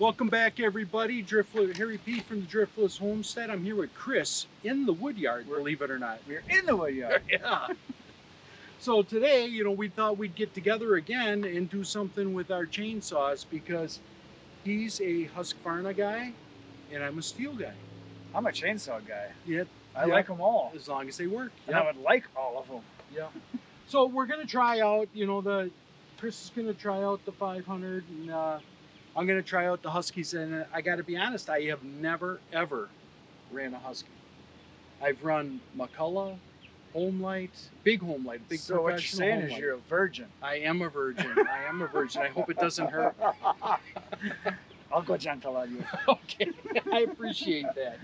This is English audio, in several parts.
Welcome back, everybody. Driftless, Harry P. from the Driftless Homestead. I'm here with Chris in the woodyard, believe it or not. We're in the woodyard. Yeah. So today, we thought we'd get together again and do something with our chainsaws because he's a Husqvarna guy and I'm a Stihl guy. I'm a chainsaw guy. Yeah. I like them all. As long as they work. And I would like all of them. Yeah. So we're going to try out, Chris is going to try out the 500 and I'm going to try out the Huskies. And I got to be honest, I have never, ever ran a Husky. I've run McCulloch, Homelight, big Homelight, big so what you're professional saying Homelight. is you're a virgin. I am a virgin. I am a virgin. I hope it doesn't hurt. I'll go gentle on you. Okay, I appreciate that.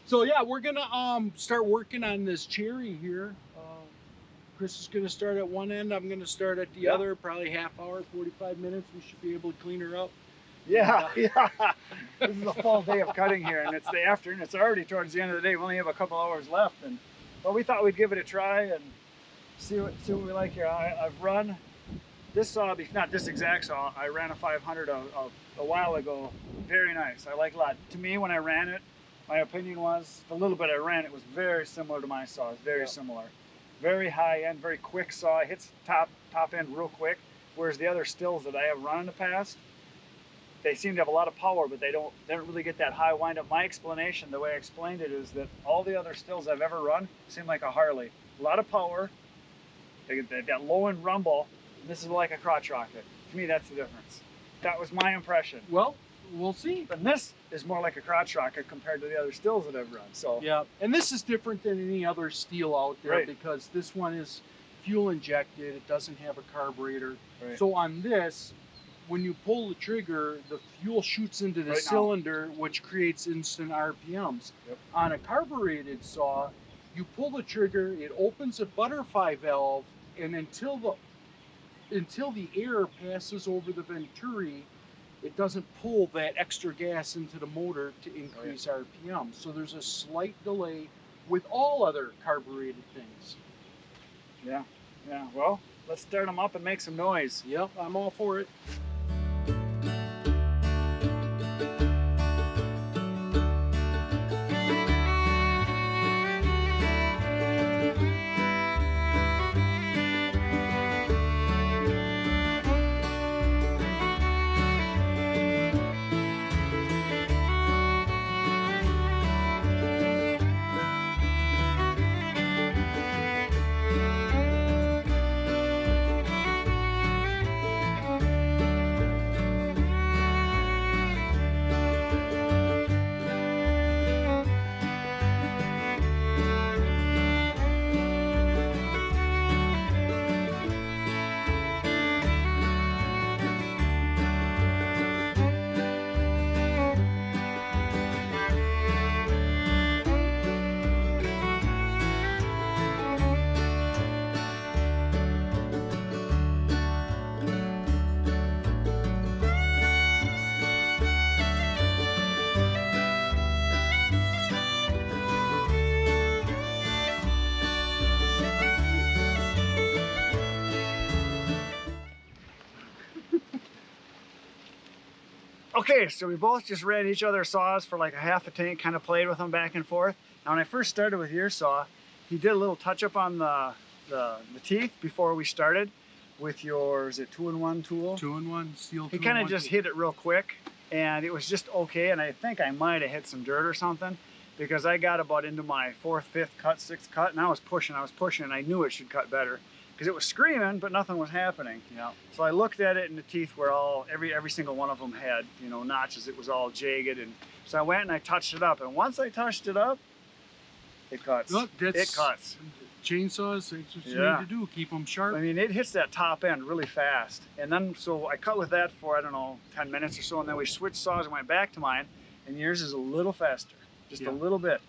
So yeah, we're gonna start working on this cherry here. Chris is gonna start at one end. I'm gonna start at the other. Probably half hour, 45 minutes. We should be able to clean her up. Yeah. This is a full day of cutting here, and it's the afternoon. It's already towards the end of the day. We only have a couple hours left, but we thought we'd give it a try and see what we like here. I've run this saw, not this exact saw. I ran a 500 a while ago. Very nice. I like a lot. To me, when I ran it, my opinion was the little bit I ran, it was very similar to my saw. It's very similar. Very high end, very quick saw. It hits top end real quick. Whereas the other Stihls that I have run in the past, they seem to have a lot of power, but they don't really get that high wind up. My explanation, the way I explained it, is that all the other Stihls I've ever run seem like a Harley. A lot of power. They've got low end rumble. And this is like a crotch rocket. To me, that's the difference. That was my impression. Well, we'll see. And this is more like a crotch rocket compared to the other Stihls that I've run. So yeah, and this is different than any other Stihl out there, right, because this one is fuel injected. It doesn't have a carburetor. Right. So on this, when you pull the trigger, the fuel shoots into the cylinder, which creates instant RPMs. Yep. On a carbureted saw, you pull the trigger, it opens a butterfly valve, and until the air passes over the venturi, it doesn't pull that extra gas into the motor to increase RPM. So there's a slight delay with all other carbureted things. Yeah. Well, let's start them up and make some noise. Yep, I'm all for it. Okay, so we both just ran each other's saws for like a half a tank, kind of played with them back and forth. Now when I first started with your saw, he did a little touch up on the teeth before we started with your, is it 2-in-1 tool? 2-in-1 Stihl. He kind of just hit it real quick and it was just okay, and I think I might have hit some dirt or something because I got about into my 4th, 5th cut, 6th cut, and I was pushing and I knew it should cut better because it was screaming, but nothing was happening. Yeah. So I looked at it, and the teeth were all, every single one of them had, notches. It was all jagged, and so I went and I touched it up. And once I touched it up, it cuts. Look, it cuts. Chainsaws, that's what you need to do. Keep them sharp. I mean, it hits that top end really fast. And then, so I cut with that for, 10 minutes or so, and then we switched saws and went back to mine, and yours is a little faster, just a little bit.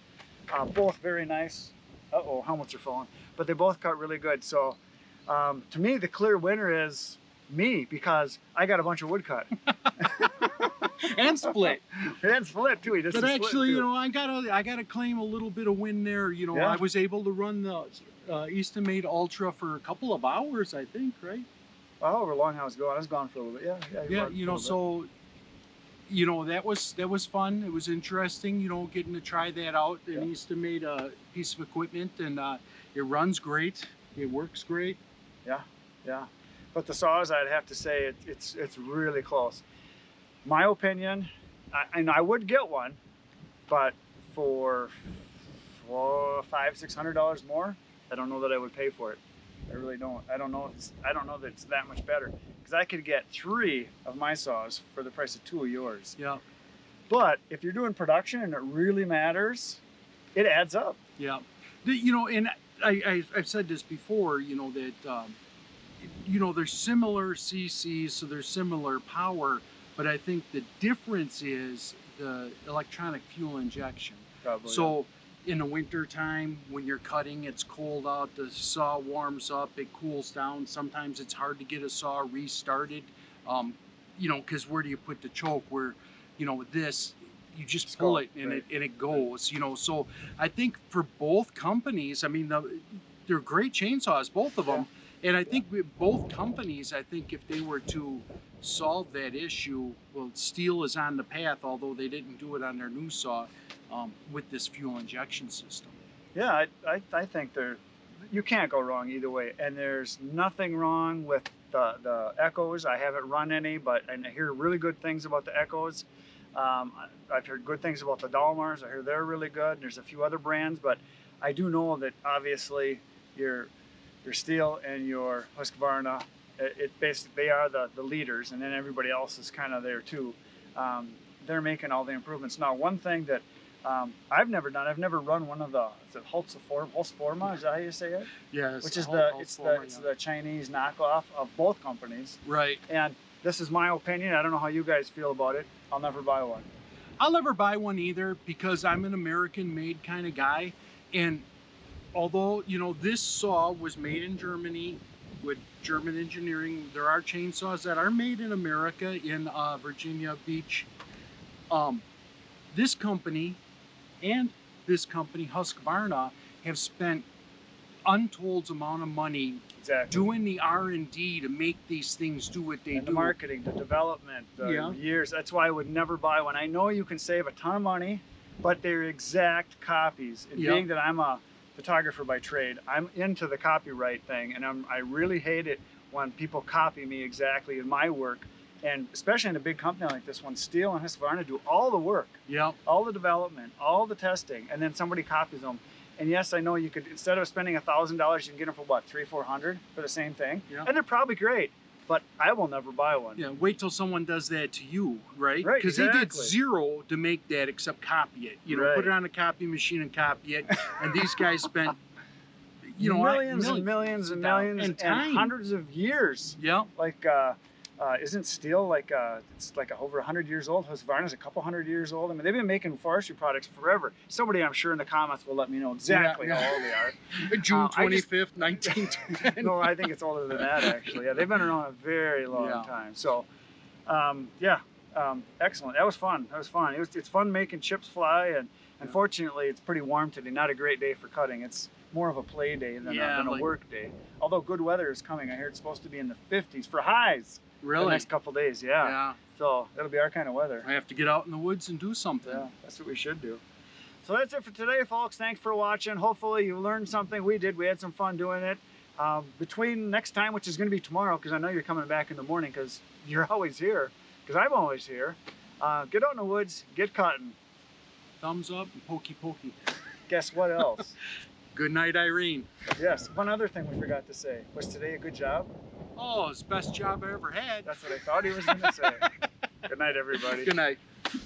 Both very nice. Uh-oh, helmets are falling. But they both cut really good. So to me, the clear winner is me, because I got a bunch of wood cut. And split. And split too. But actually, I gotta claim a little bit of win there. I was able to run the Easton Made Ultra for a couple of hours, I think, right? However long I was gone for a little bit. Yeah. So you know, that was fun. It was interesting, you know, getting to try that out. Yeah. And Easton made a piece of equipment, and it runs great. It works great. Yeah, yeah. But the saws, I'd have to say, it's really close. My opinion, and I would get one, but for $500-600 more, I don't know that I would pay for it. I really don't. I don't know that it's that much better, because I could get 3 of my saws for the price of 2 of yours. Yeah, But if you're doing production and it really matters, it adds up. yeah. You know, and I've said this before, you know, that you know, they're similar CCs, so they're similar power, but I think the difference is the electronic fuel injection. Probably. So in the winter time, when you're cutting, it's cold out, the saw warms up, it cools down. Sometimes it's hard to get a saw restarted, you know, because where do you put the choke? Where, you know, with this, you just pull it and right. it goes, you know. So I think for both companies, I mean, they're great chainsaws, both of them. And I think with both companies, I think if they were to solve that issue, well, Steel is on the path, although they didn't do it on their new saw, with this fuel injection system. Yeah, I think you can't go wrong either way. And there's nothing wrong with the Echoes. I haven't run any, but I hear really good things about the Echoes. I've heard good things about the Dalmars. I hear they're really good. And there's a few other brands, but I do know that obviously your Steel and your Husqvarna, they are the leaders, and then everybody else is kind of there too. They're making all the improvements. Now, one thing that I've never run one of the, is it Husqvarna, is that how you say it? Yes. Which is it's the Chinese knockoff of both companies. Right. And this is my opinion. I don't know how you guys feel about it. I'll never buy one. I'll never buy one either, because I'm an American-made kind of guy. And although, you know, this saw was made in Germany with German engineering, there are chainsaws that are made in America, in Virginia Beach. This company and this company, Husqvarna, have spent untold amount of money doing the R&D to make these things do what they do. The marketing, the development, the years. That's why I would never buy one. I know you can save a ton of money, but they're exact copies. And being that I'm a photographer by trade, I'm into the copyright thing, and I really hate it when people copy me exactly in my work. And especially in a big company like this one, Steel and Husqvarna do all the work, all the development, all the testing, and then somebody copies them. And yes, I know you could, instead of spending $1,000, you can get them for what, $300-400 for the same thing, and they're probably great. But I will never buy one. Yeah, wait till someone does that to you, right? Right, because they did zero to make that except copy it. You know, put it on a copy machine and copy it. And these guys spent, you know, millions and millions and time. hundreds of years. Yeah. Like, isn't Steel like it's like over 100 years old? Husqvarna's a couple hundred years old. I mean, they've been making forestry products forever. Somebody, I'm sure, in the comments will let me know exactly how old they are. June 25th, 1910. No, I think it's older than that, actually. Yeah, they've been around a very long time. So, excellent. That was fun. That was fun. It's fun making chips fly, and unfortunately, it's pretty warm today. Not a great day for cutting. It's more of a play day than a work day. Although good weather is coming. I hear it's supposed to be in the 50s for highs. Really? The next couple days, yeah. So it'll be our kind of weather. I have to get out in the woods and do something. Yeah, that's what we should do. So that's it for today, folks. Thanks for watching. Hopefully you learned something. We did. We had some fun doing it. Between next time, which is going to be tomorrow, because I know you're coming back in the morning, because you're always here, because I'm always here. Get out in the woods, get cutting. Thumbs up and pokey pokey. Guess what else? Good night, Irene. Yes, one other thing we forgot to say. Was today a good job? Oh, it's the best job I ever had. That's what I thought he was going to say. Good night, everybody. Good night.